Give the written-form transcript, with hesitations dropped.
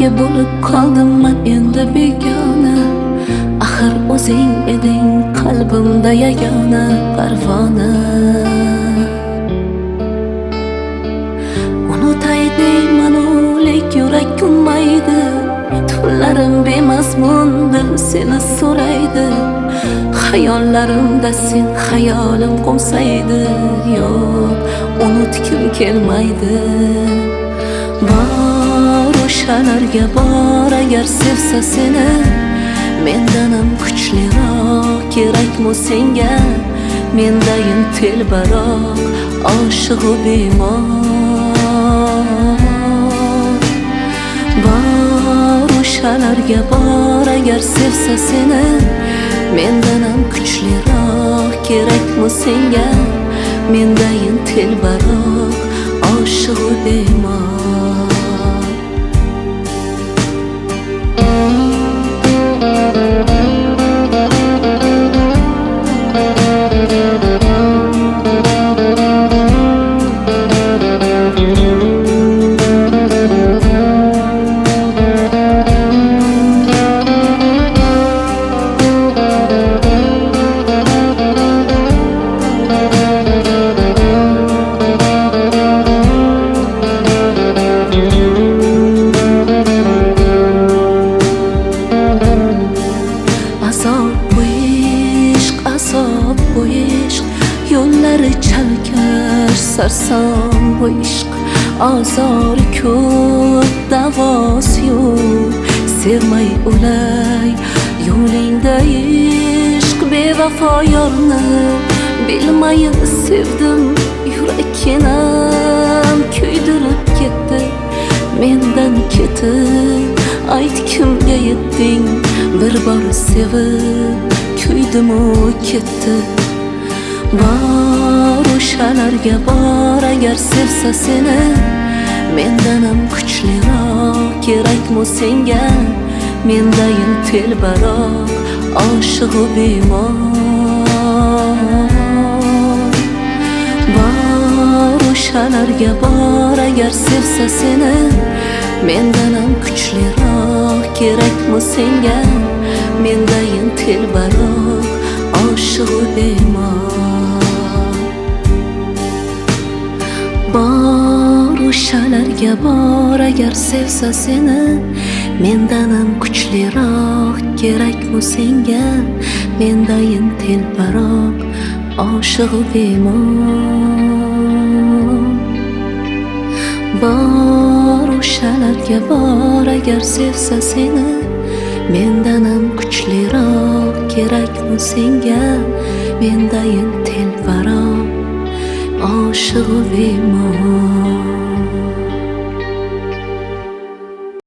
Nega bo'lib qoldim men endi begona? Axir o'zing eding qalbimda yagona parvona. Unutay deymanu lek yurak kunmaydi. Tunlarim bemazmun dil seni so'raydi. Hayollarimda sen hayolim qo'msaydi. Yo'q, unutgim kelmaydi. Bor o'shalarga bor agar sevsa seni, mendan ham kuchliroq kerakmi senga? Mendayin telbaroq oshig'u bemor. Bor o'shalarga bor agar sevsa seni, mendan ham kuchliroq kerakmi senga? Mendayin telbaroq oshig'u bemor. Bu ishq yo'llari chalkash sarson bu ishq azori ko'p davosi yo'q sevmay o'lay yo'lingda ishq bevafo yorni bilmayin sevdim yurakkenam kuydirib ketdi mendan ketib ayt kimga yetding bir bor sevib kuydimu ketdi. Bor o'shalarga bor agar sevsa seni, mendan ham kuchliroq kerakmi senga? Mendayin telbaroq oshig'u bemor. Bor o'shalarga bor agar sevsa seni, mendan ham kuchliroq kerakmi senga? Mendayin telbaroq oshig'u bemor. Bor o'shalarga bor agar sevsa seni, mendan ham kuchliroq kerakmi senga? Mendayin telbaroq oshig'u bemor. Bor o'shalarga bor agar sevsa seni, mendan ham kuchliroq kerakmi senga? Mendayin telbaroq oshig'u bemor.